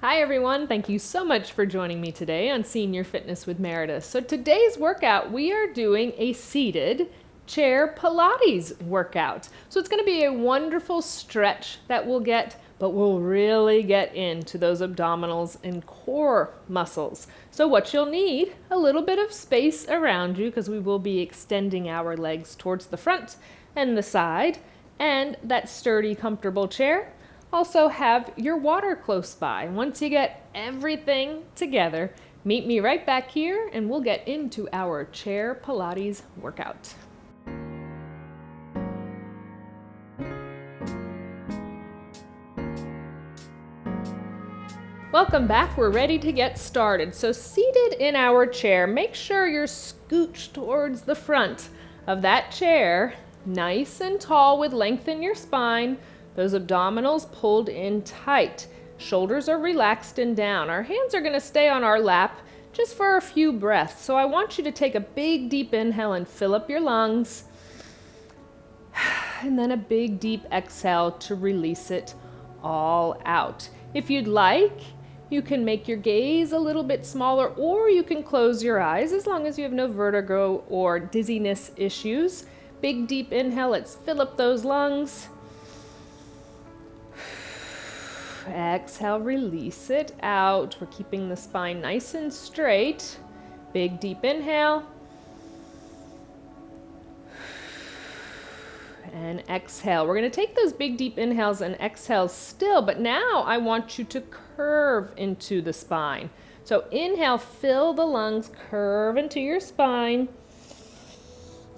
Hi everyone, thank you so much for joining me today on Senior Fitness with Meredith. So today's workout, we are doing a seated chair Pilates workout. So it's going to be a wonderful stretch that we'll get, but we'll really get into those abdominals and core muscles. So what you'll need, a little bit of space around you because we will be extending our legs towards the front and the side, and that sturdy, comfortable chair. Also have your water close by. Once you get everything together, meet me right back here and we'll get into our chair Pilates workout. Welcome back, we're ready to get started. So seated in our chair, make sure you're scooched towards the front of that chair, nice and tall with length in your spine. Those abdominals pulled in tight. Shoulders are relaxed and down. Our hands are going to stay on our lap just for a few breaths. So I want you to take a big deep inhale and fill up your lungs. And then a big deep exhale to release it all out. If you'd like, you can make your gaze a little bit smaller, or you can close your eyes as long as you have no vertigo or dizziness issues. Big deep inhale, let's fill up those lungs. Exhale, release it out. We're keeping the spine nice and straight. Big deep inhale. And exhale. We're going to take those big deep inhales and exhales still, but now I want you to curve into the spine. So inhale, fill the lungs, curve into your spine.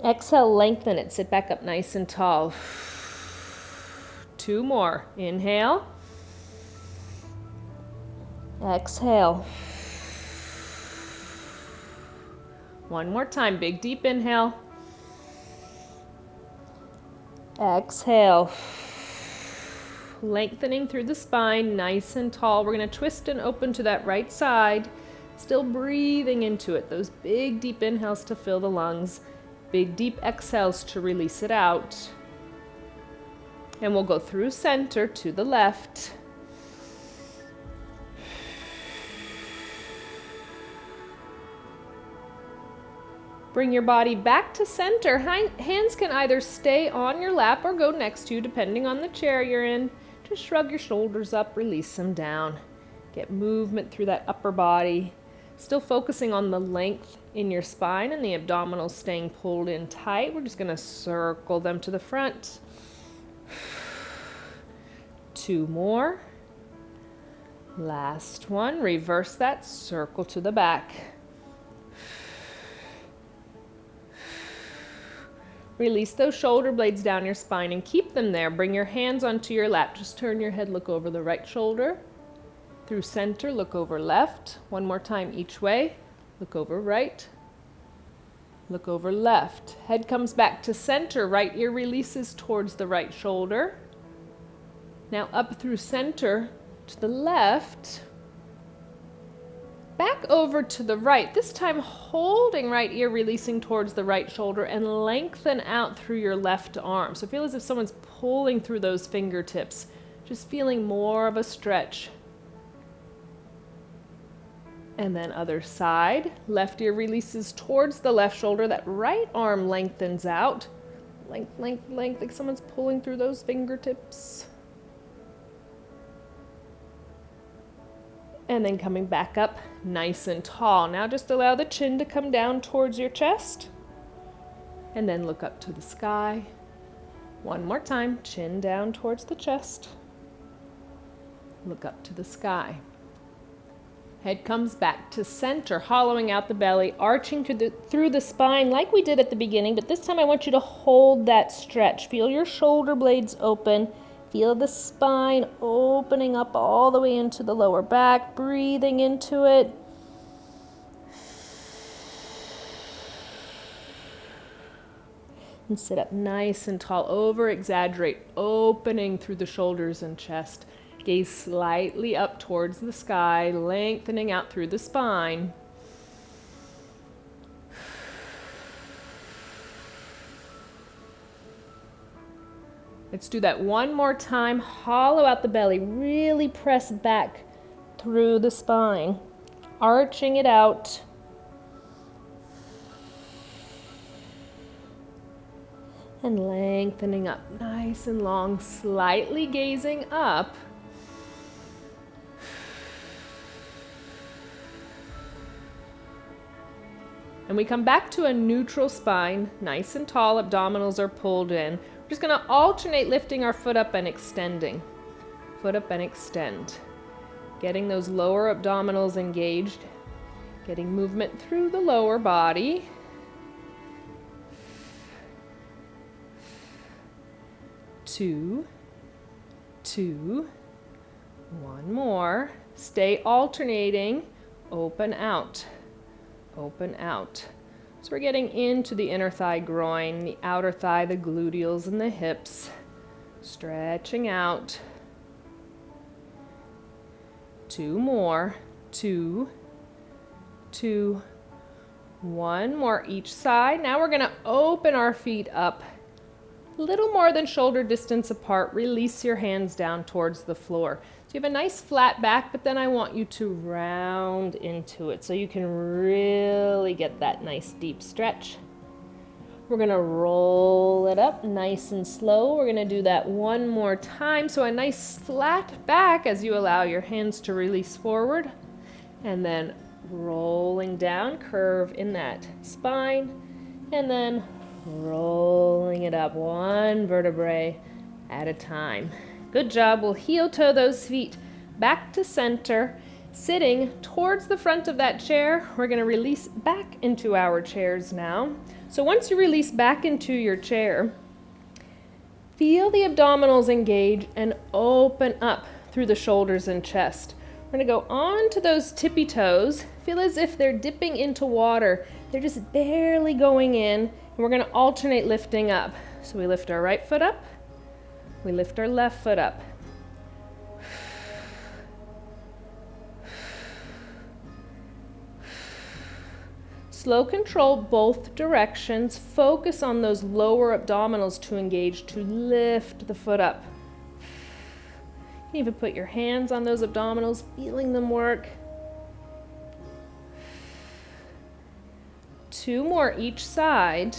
Exhale, lengthen it. Sit back up nice and tall. 2 more. Inhale. Exhale. 1 more time. Big deep inhale. Exhale. Lengthening through the spine, nice and tall. We're going to twist and open to that right side. Still breathing into it. Those big deep inhales to fill the lungs. Big deep exhales to release it out. And we'll go through center to the left. Bring your body back to center. Hands can either stay on your lap or go next to you, depending on the chair you're in. Just shrug your shoulders up, release them down. Get movement through that upper body. Still focusing on the length in your spine and the abdominals staying pulled in tight. We're just going to circle them to the front. 2 more. Last one. Reverse that, circle to the back. Release those shoulder blades down your spine and keep them there. Bring your hands onto your lap. Just turn your head, look over the right shoulder. Through center, look over left. 1 more time each way. Look over right. Look over left. Head comes back to center. Right ear releases towards the right shoulder. Now up through center to the left. Back over to the right, this time holding right ear, releasing towards the right shoulder, and lengthen out through your left arm. So feel as if someone's pulling through those fingertips, just feeling more of a stretch. And then other side, left ear releases towards the left shoulder, that right arm lengthens out. Length, length, length, like someone's pulling through those fingertips. And then coming back up nice and tall. Now just allow the chin to come down towards your chest. And then look up to the sky. 1 more time, chin down towards the chest. Look up to the sky. Head comes back to center, hollowing out the belly, arching through the spine like we did at the beginning, but this time I want you to hold that stretch. Feel your shoulder blades open. Feel the spine opening up all the way into the lower back, breathing into it. And sit up nice and tall, over-exaggerate, opening through the shoulders and chest. Gaze slightly up towards the sky, lengthening out through the spine. Let's do that 1 more time. Hollow out the belly. Really press back through the spine, arching it out. And lengthening up, nice and long, slightly gazing up. And we come back to a neutral spine, nice and tall, abdominals are pulled in. We're just gonna alternate lifting our foot up and extending. Foot up and extend. Getting those lower abdominals engaged, getting movement through the lower body. Two, one more. Stay alternating, open out, open out. So we're getting into the inner thigh groin, the outer thigh, the gluteals and the hips, stretching out. Two more, two, one more each side. Now we're gonna open our feet up a little more than shoulder distance apart. Release your hands down towards the floor. So you have a nice flat back, but then I want you to round into it so you can really get that nice deep stretch. We're gonna roll it up nice and slow. We're gonna do that one more time. So a nice flat back as you allow your hands to release forward, and then rolling down, curve in that spine, and then rolling it up one vertebrae at a time. Good job. We'll heel toe those feet back to center, sitting towards the front of that chair. We're going to release back into our chairs now. So once you release back into your chair, feel the abdominals engage and open up through the shoulders and chest. We're going to go on to those tippy toes. Feel as if they're dipping into water. They're just barely going in. And we're going to alternate lifting up. So we lift our right foot up. We lift our left foot up. Slow control both directions. Focus on those lower abdominals to engage, to lift the foot up. You can even put your hands on those abdominals, feeling them work. Two more each side.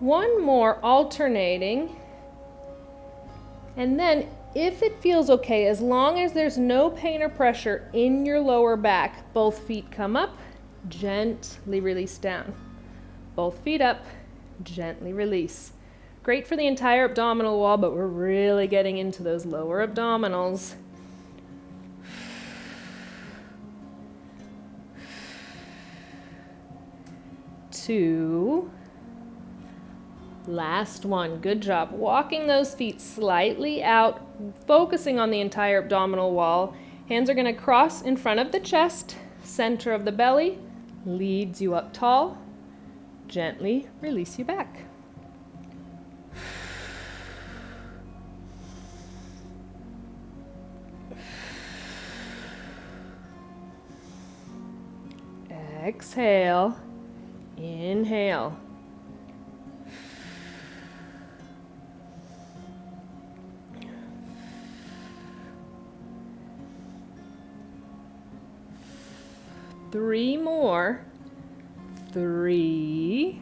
One more alternating. And then, if it feels okay, as long as there's no pain or pressure in your lower back, both feet come up, gently release down. Both feet up, gently release. Great for the entire abdominal wall, but we're really getting into those lower abdominals. Two. Last one. Good job. Walking those feet slightly out, focusing on the entire abdominal wall. Hands are going to cross in front of the chest, center of the belly, leads you up tall. Gently release you back. Exhale. Inhale. Three more. 3,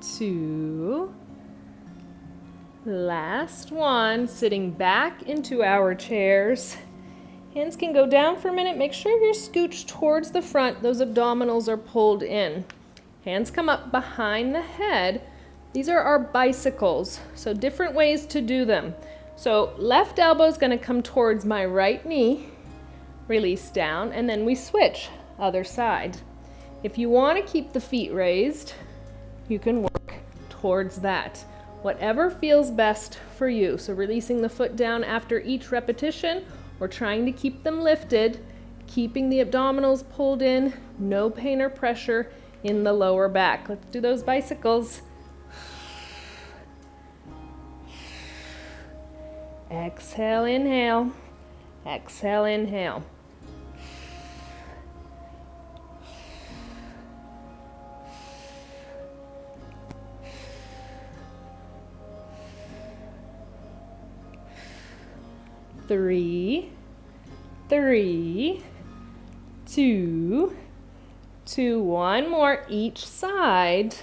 2, last one. Sitting back into our chairs. Hands can go down for a minute. Make sure you're scooched towards the front. Those abdominals are pulled in. Hands come up behind the head. These are our bicycles, so different ways to do them. So left elbow is going to come towards my right knee. Release down, and then we switch, other side. If you want to keep the feet raised, you can work towards that. Whatever feels best for you. So releasing the foot down after each repetition, or trying to keep them lifted, keeping the abdominals pulled in, no pain or pressure in the lower back. Let's do those bicycles. Exhale, inhale. Exhale, inhale. 3, 3, 2, 2. One more each side.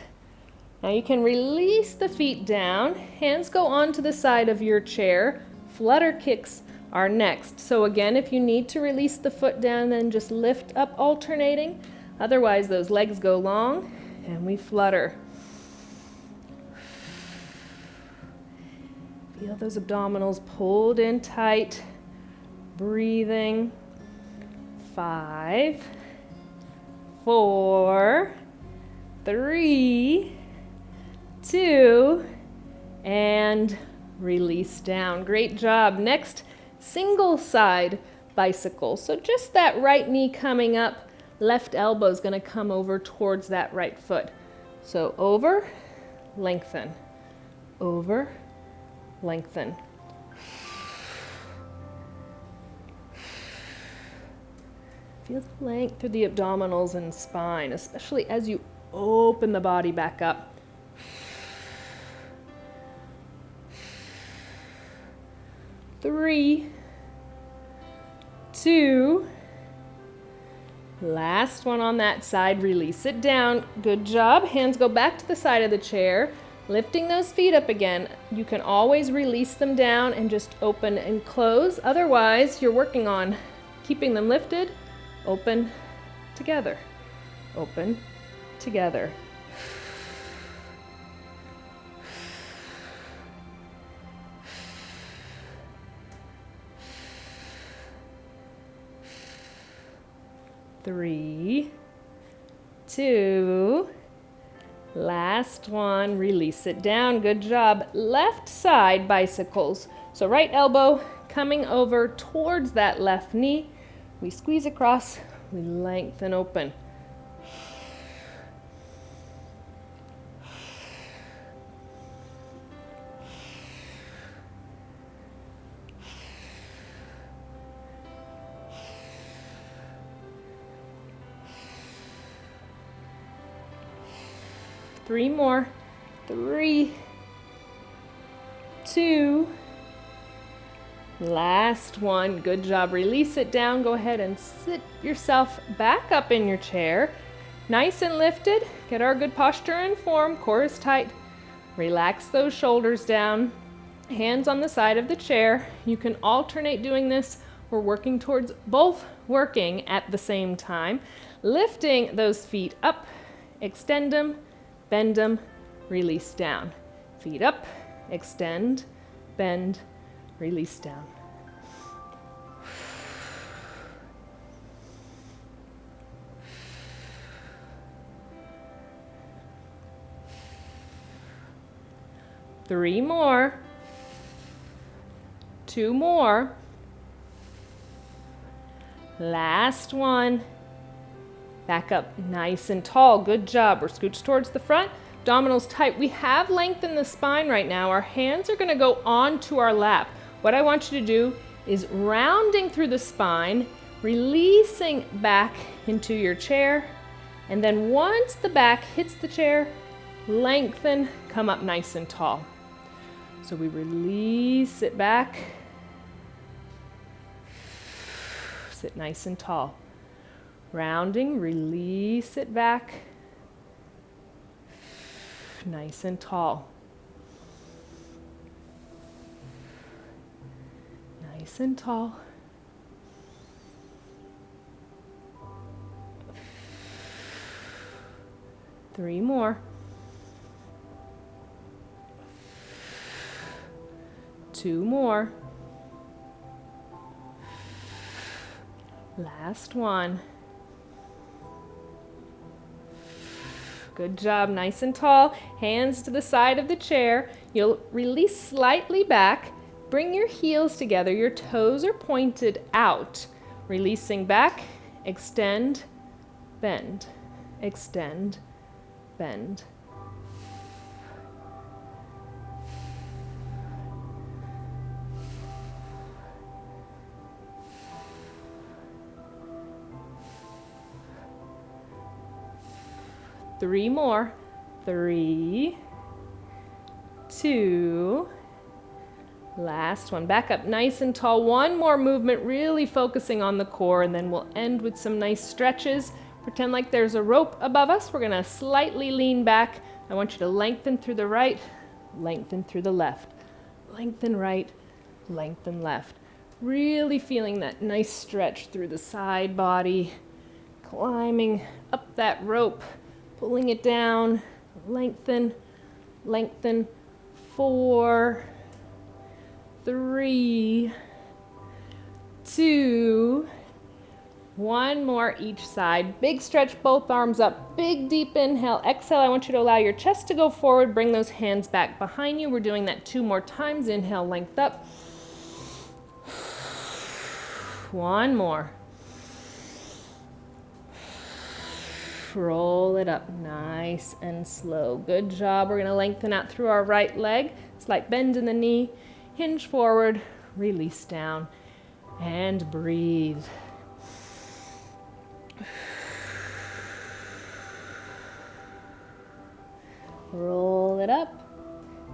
Now you can release the feet down. Hands go onto the side of your chair. Flutter kicks are next. So again, if you need to release the foot down, then just lift up alternating. Otherwise, those legs go long and we flutter. Feel those abdominals pulled in tight. Breathing. 5, 4, 3, 2, and release down. Great job. Next, single side bicycle. So just that right knee coming up, left elbow is going to come over towards that right foot. So over, lengthen, over, lengthen. Feel the length through the abdominals and spine, especially as you open the body back up. 3, 2, last one on that side, release it down. Good job. Hands go back to the side of the chair, lifting those feet up again. You can always release them down and just open and close. Otherwise, you're working on keeping them lifted. Open, together, open, together. Three, 2, last one, release it down. Good job. Left side bicycles. So right elbow coming over towards that left knee. We squeeze across, we lengthen open. Three more. 3, 2, last one. Good job. Release it down. Go ahead and sit yourself back up in your chair. Nice and lifted. Get our good posture and form. Core is tight. Relax those shoulders down. Hands on the side of the chair. You can alternate doing this. We're working towards both working at the same time. Lifting those feet up. Extend them. Bend them. Release down. Feet up. Extend. Bend. Release down. Three more. 2 more. Last one. Back up nice and tall. Good job. We're scooched towards the front. Abdominals tight. We have lengthened the spine right now. Our hands are going to go onto our lap. What I want you to do is rounding through the spine, releasing back into your chair, and then once the back hits the chair, lengthen, come up nice and tall. So we release it back, sit nice and tall. Rounding, release it back, nice and tall. Nice and tall. Three more. 2 more. Last one. Good job, nice and tall. Hands to the side of the chair. You'll release slightly back. Bring your heels together. Your toes are pointed out. Releasing back, extend, bend, extend, bend. Three more. 3, 2, Last one. Back up nice and tall. One more movement, really focusing on the core, and then we'll end with some nice stretches. Pretend like there's a rope above us. We're going to slightly lean back. I want you to lengthen through the right, lengthen through the left. Lengthen right, lengthen left. Really feeling that nice stretch through the side body. Climbing up that rope, pulling it down. Lengthen, lengthen. 4, 3, 2, 1 more each side. Big stretch, both arms up. Big deep inhale. Exhale, I want you to allow your chest to go forward. Bring those hands back behind you. We're doing that 2 more times. Inhale, length up. 1 more. Roll it up nice and slow. Good job. We're going to lengthen out through our right leg. Slight bend in the knee. Hinge forward. Release down. And breathe. Roll it up.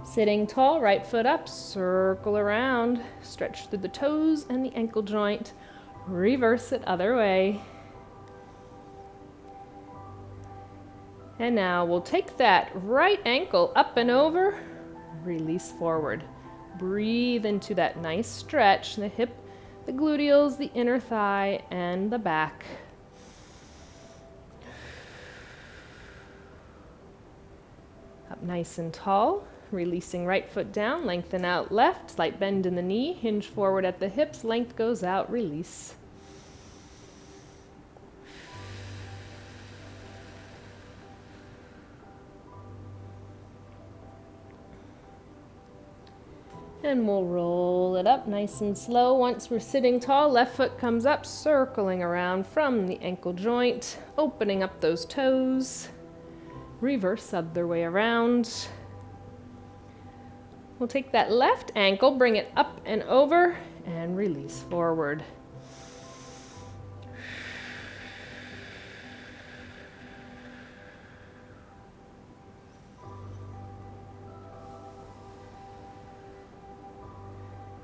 Sitting tall, right foot up. Circle around. Stretch through the toes and the ankle joint. Reverse it other way. And now we'll take that right ankle up and over, release forward. Breathe into that nice stretch, the hip, the gluteals, the inner thigh, and the back. Up nice and tall, releasing right foot down, lengthen out left, slight bend in the knee, hinge forward at the hips, length goes out, release. And we'll roll it up nice and slow. Once we're sitting tall, left foot comes up, circling around from the ankle joint, opening up those toes. Reverse other way around. We'll take that left ankle, bring it up and over, and release forward.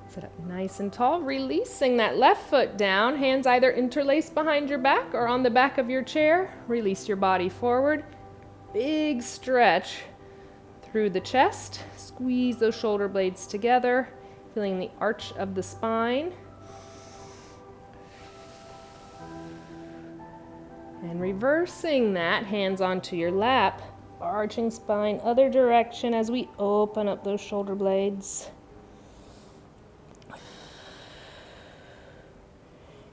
Sit up nice and tall, releasing that left foot down. Hands either interlaced behind your back or on the back of your chair. Release your body forward. Big stretch through the chest. Squeeze those shoulder blades together, feeling the arch of the spine. And reversing that, hands onto your lap. Arching spine, other direction as we open up those shoulder blades.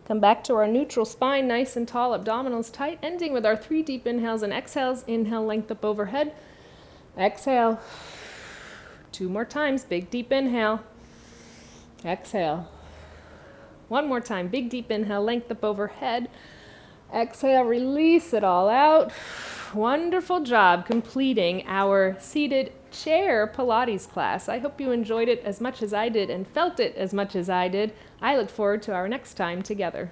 Come back to our neutral spine, nice and tall, abdominals tight, ending with our 3 deep inhales and exhales. Inhale, length up overhead. Exhale. 2 more times, big deep inhale. Exhale. 1 more time, big deep inhale, length up overhead. Exhale, release it all out. Wonderful job completing our seated chair Pilates class. I hope you enjoyed it as much as I did and felt it as much as I did. I look forward to our next time together.